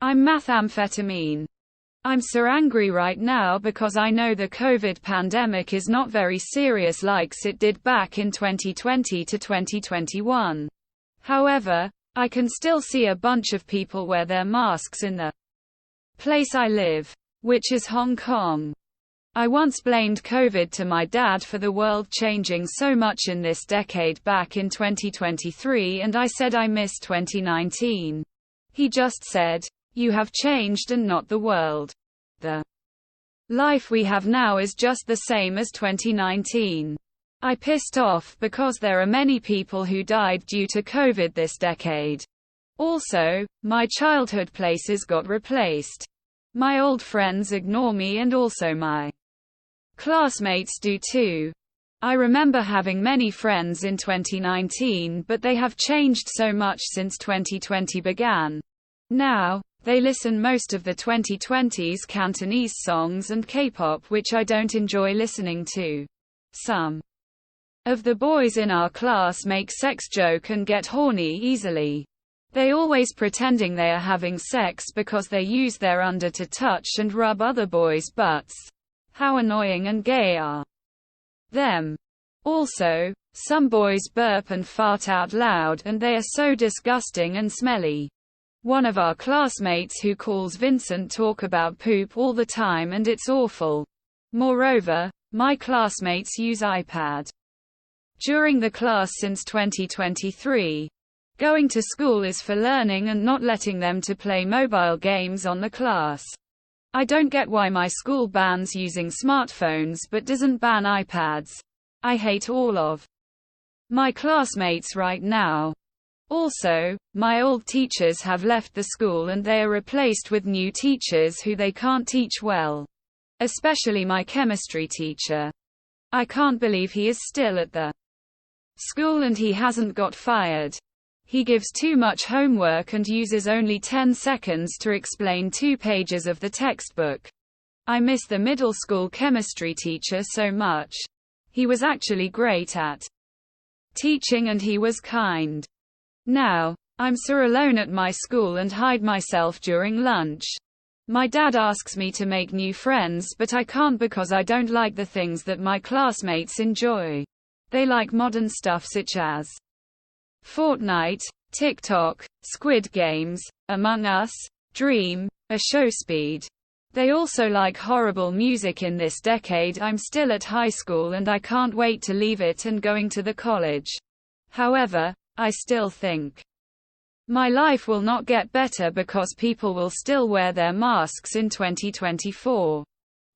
I'm methamphetamine. I'm so angry right now because I know the COVID pandemic is not very serious like it did back in 2020 to 2021. However, I can still see a bunch of people wear their masks in the place I live, which is Hong Kong. I once blamed COVID to my dad for the world changing so much in this decade back in 2023, and I said I miss 2019. He just said, "You have changed and not the world. The life we have now is just the same as 2019. I pissed off because there are many people who died due to COVID this decade. Also, my childhood places got replaced. My old friends ignore me and also my classmates do too. I remember having many friends in 2019, but they have changed so much since 2020 began. Now, they listen most of the 2020s Cantonese songs and K-pop, which I don't enjoy listening to. Some of the boys in our class make sex joke and get horny easily. They always pretending they are having sex because they use their under to touch and rub other boys' butts. How annoying and gay are them. Also, some boys burp and fart out loud and they are so disgusting and smelly. One of our classmates who calls Vincent talk about poop all the time and it's awful. Moreover, my classmates use iPad during the class since 2023. Going to school is for learning and not letting them to play mobile games on the class. I don't get why my school bans using smartphones but doesn't ban iPads. I hate all of my classmates right now. Also, my old teachers have left the school and they are replaced with new teachers who they can't teach well. Especially my chemistry teacher. I can't believe he is still at the school and he hasn't got fired. He gives too much homework and uses only 10 seconds to explain 2 pages of the textbook. I miss the middle school chemistry teacher so much. He was actually great at teaching and he was kind. Now, I'm so alone at my school and hide myself during lunch. My dad asks me to make new friends but I can't because I don't like the things that my classmates enjoy. They like modern stuff such as Fortnite, TikTok, Squid Games, Among Us, Dream, a show Speed. They also like horrible music in this decade. I'm still at high school and I can't wait to leave it and going to the college. However, I still think my life will not get better because people will still wear their masks in 2024.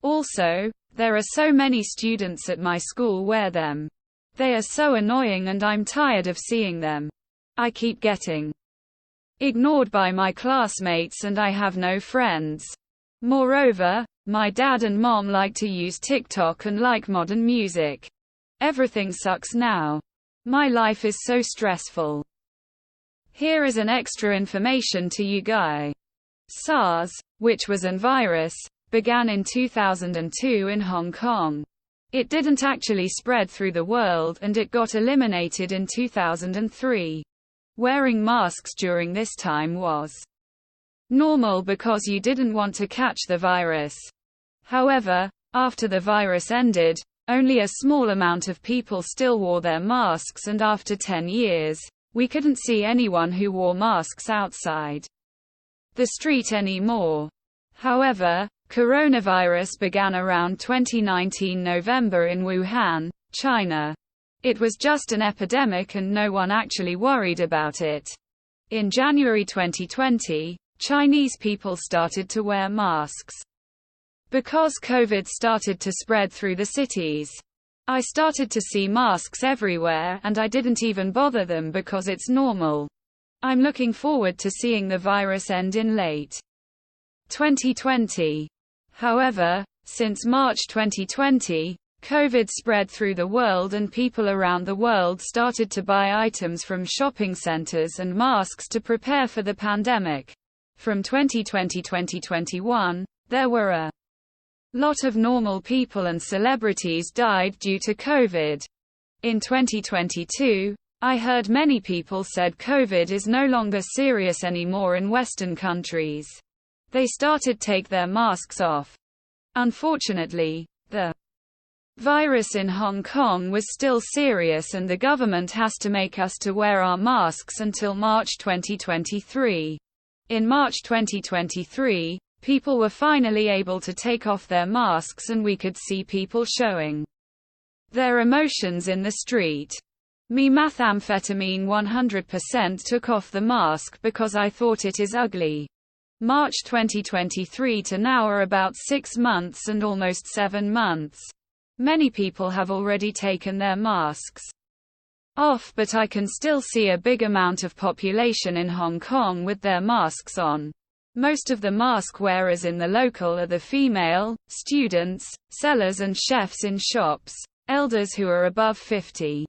Also, there are so many students at my school wear them. They are so annoying and I'm tired of seeing them. I keep getting ignored by my classmates and I have no friends. Moreover, my dad and mom like to use TikTok and like modern music. Everything sucks now. My life is so stressful. Here is an extra information to you guys. SARS, which was a virus, began in 2002 in Hong Kong. It didn't actually spread through the world and it got eliminated in 2003. Wearing masks during this time was normal because you didn't want to catch the virus. However, after the virus ended, only a small amount of people still wore their masks and after 10 years, we couldn't see anyone who wore masks outside the street anymore. However, coronavirus began around 2019 November in Wuhan, China. It was just an epidemic and no one actually worried about it. In January 2020, Chinese people started to wear masks. Because COVID started to spread through the cities, I started to see masks everywhere and I didn't even bother them because it's normal. I'm looking forward to seeing the virus end in late 2020. However, since March 2020, COVID spread through the world and people around the world started to buy items from shopping centers and masks to prepare for the pandemic. From 2020-2021, there were a lot of normal people and celebrities died due to COVID. In 2022, I heard many people said COVID is no longer serious anymore in Western countries. They started take their masks off. Unfortunately, the virus in Hong Kong was still serious and the government has to make us to wear our masks until March 2023. In March 2023, people were finally able to take off their masks and we could see people showing their emotions in the street. Me methamphetamine 100% took off the mask because I thought it is ugly. March 2023 to now are about 6 months and almost 7 months. Many people have already taken their masks off, but I can still see a big amount of population in Hong Kong with their masks on. Most of the mask wearers in the local are the female, students, sellers and chefs in shops, elders who are above 50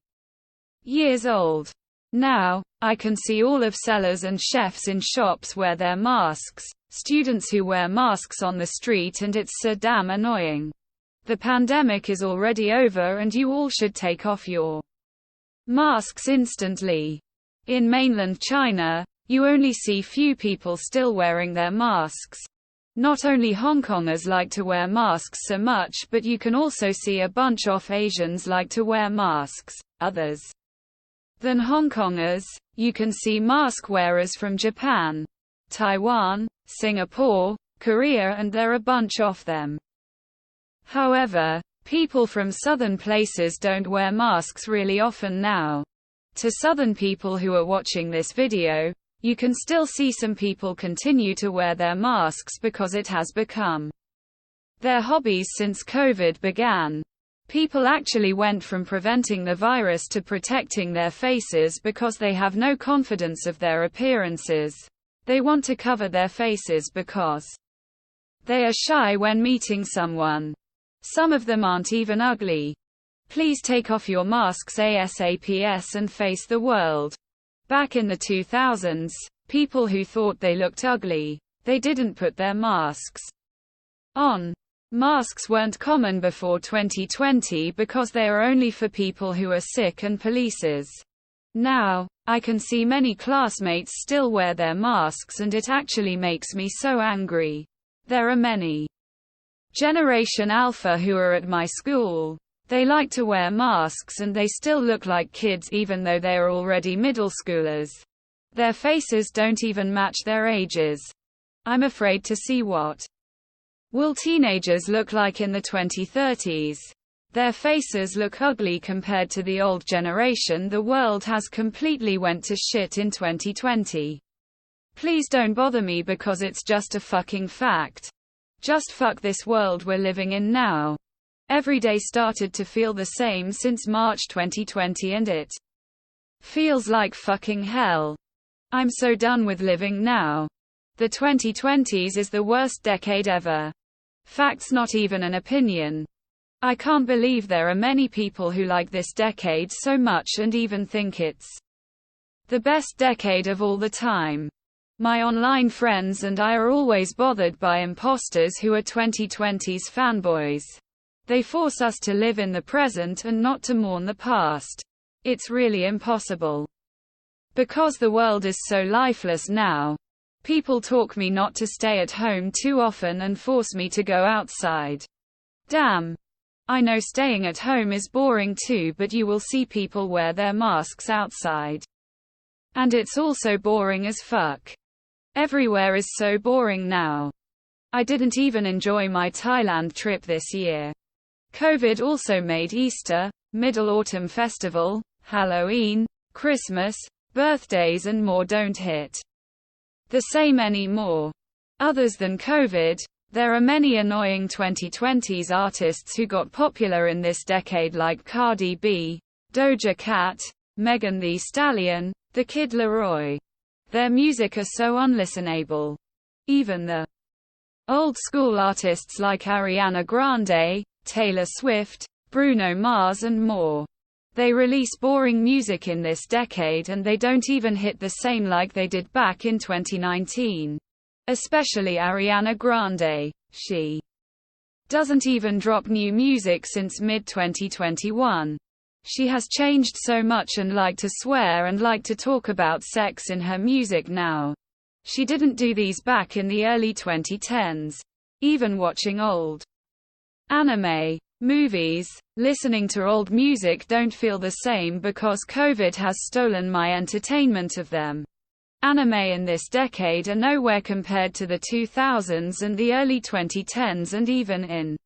years old. Now, I can see all of sellers and chefs in shops wear their masks, students who wear masks on the street, and it's so damn annoying. The pandemic is already over and you all should take off your masks instantly. In mainland China, you only see few people still wearing their masks. Not only Hong Kongers like to wear masks so much, but you can also see a bunch of Asians like to wear masks. Others than Hong Kongers, you can see mask wearers from Japan, Taiwan, Singapore, Korea, and there are a bunch of them. However, people from southern places don't wear masks really often now. To southern people who are watching this video, you can still see some people continue to wear their masks because it has become their hobbies since COVID began. People actually went from preventing the virus to protecting their faces because they have no confidence of their appearances. They want to cover their faces because they are shy when meeting someone. Some of them aren't even ugly. Please take off your masks ASAP and face the world. Back in the 2000s, people who thought they looked ugly, they didn't put their masks on. Masks weren't common before 2020 because they are only for people who are sick and polices. Now, I can see many classmates still wear their masks and it actually makes me so angry. There are many Generation Alpha who are at my school. They like to wear masks and they still look like kids even though they are already middle schoolers. Their faces don't even match their ages. I'm afraid to see what will teenagers look like in the 2030s. Their faces look ugly compared to the old generation. The world has completely went to shit in 2020. Please don't bother me because it's just a fucking fact. Just fuck this world we're living in now. Every day started to feel the same since March 2020 and it feels like fucking hell. I'm so done with living now. The 2020s is the worst decade ever. Facts, not even an opinion. I can't believe there are many people who like this decade so much and even think it's the best decade of all the time. My online friends and I are always bothered by imposters who are 2020's fanboys. They force us to live in the present and not to mourn the past. It's really impossible. Because the world is so lifeless now. People talk me not to stay at home too often and force me to go outside. Damn. I know staying at home is boring too, but you will see people wear their masks outside. And it's also boring as fuck. Everywhere is so boring now. I didn't even enjoy my Thailand trip this year. COVID also made Easter, Middle-Autumn Festival, Halloween, Christmas, birthdays and more don't hit the same anymore. Others than COVID, there are many annoying 2020s artists who got popular in this decade like Cardi B, Doja Cat, Megan Thee Stallion, The Kid Laroi. Their music are so unlistenable. Even the old school artists like Ariana Grande, Taylor Swift, Bruno Mars and more. They release boring music in this decade and they don't even hit the same like they did back in 2019. Especially Ariana Grande. She doesn't even drop new music since mid-2021. She has changed so much and like to swear and like to talk about sex in her music now. She didn't do these back in the early 2010s. Even watching old anime movies, listening to old music don't feel the same because COVID has stolen my entertainment of them. Anime in this decade are nowhere compared to the 2000s and the early 2010s, and even in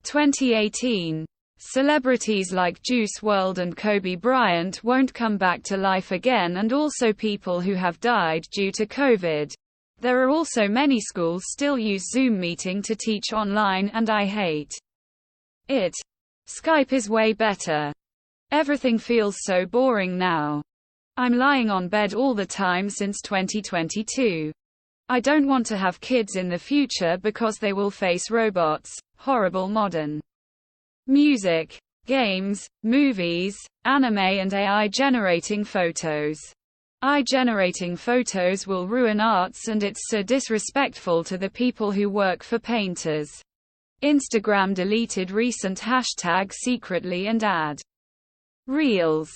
2018. Celebrities like Juice WRLD and Kobe Bryant won't come back to life again, and also people who have died due to COVID. There are also many schools still use Zoom meeting to teach online, and I hate it. Skype is way better. Everything feels so boring now. I'm lying on bed all the time since 2022. I don't want to have kids in the future because they will face robots, horrible modern music, games, movies, anime, and AI generating photos. AI generating photos will ruin arts, and it's so disrespectful to the people who work for painters. Instagram deleted recent hashtag secretly and add Reels.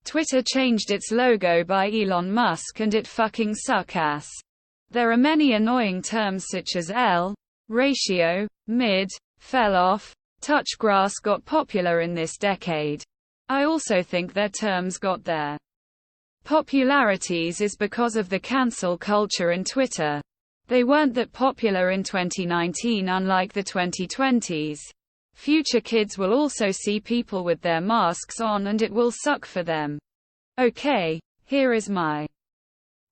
Twitter changed its logo by Elon Musk and it fucking suck ass. There are many annoying terms such as ratio, mid, fell off, touch grass got popular in this decade. I also think their terms got their popularities is because of the cancel culture in Twitter. They weren't that popular in 2019, unlike the 2020s. Future kids will also see people with their masks on and it will suck for them. Okay, here is my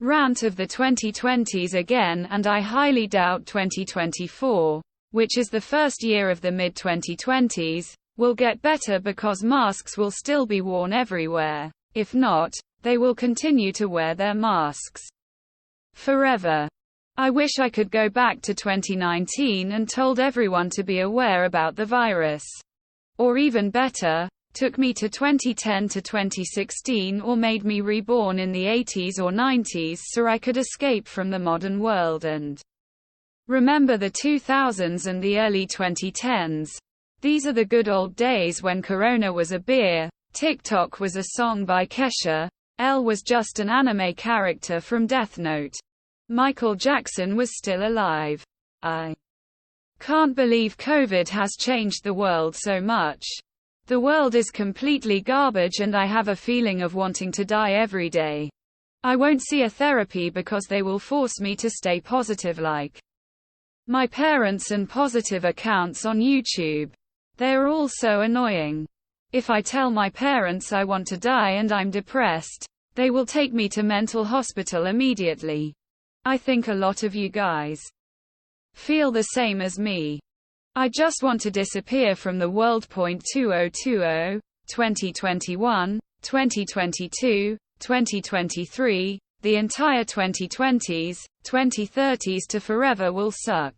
rant of the 2020s again, and I highly doubt 2024, which is the first year of the mid-2020s, will get better because masks will still be worn everywhere. If not, they will continue to wear their masks forever. I wish I could go back to 2019 and told everyone to be aware about the virus. Or even better, took me to 2010 to 2016, or made me reborn in the 80s or 90s so I could escape from the modern world and remember the 2000s and the early 2010s. These are the good old days when Corona was a beer, TikTok was a song by Kesha, L was just an anime character from Death Note. Michael Jackson was still alive. I can't believe COVID has changed the world so much. The world is completely garbage and I have a feeling of wanting to die every day. I won't see a therapy because they will force me to stay positive like my parents and positive accounts on YouTube. They are all so annoying. If I tell my parents I want to die and I'm depressed, they will take me to mental hospital immediately. I think a lot of you guys feel the same as me. I just want to disappear from the world. 2020, 2021, 2022, 2023, the entire 2020s, 2030s to forever will suck.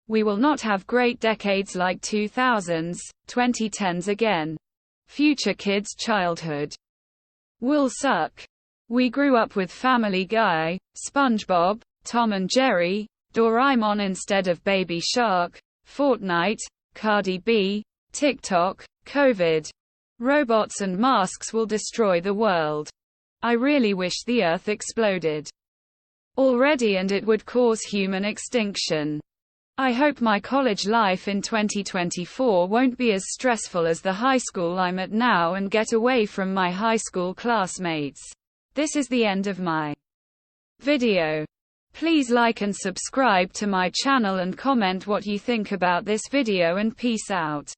We will not have great decades like 2000s, 2010s again. Future kids' childhood will suck. We grew up with Family Guy, SpongeBob, Tom and Jerry, Doraemon instead of Baby Shark, Fortnite, Cardi B, TikTok, COVID. Robots and masks will destroy the world. I really wish the Earth exploded already and it would cause human extinction. I hope my college life in 2024 won't be as stressful as the high school I'm at now and get away from my high school classmates. This is the end of my video. Please like and subscribe to my channel and comment what you think about this video, and peace out.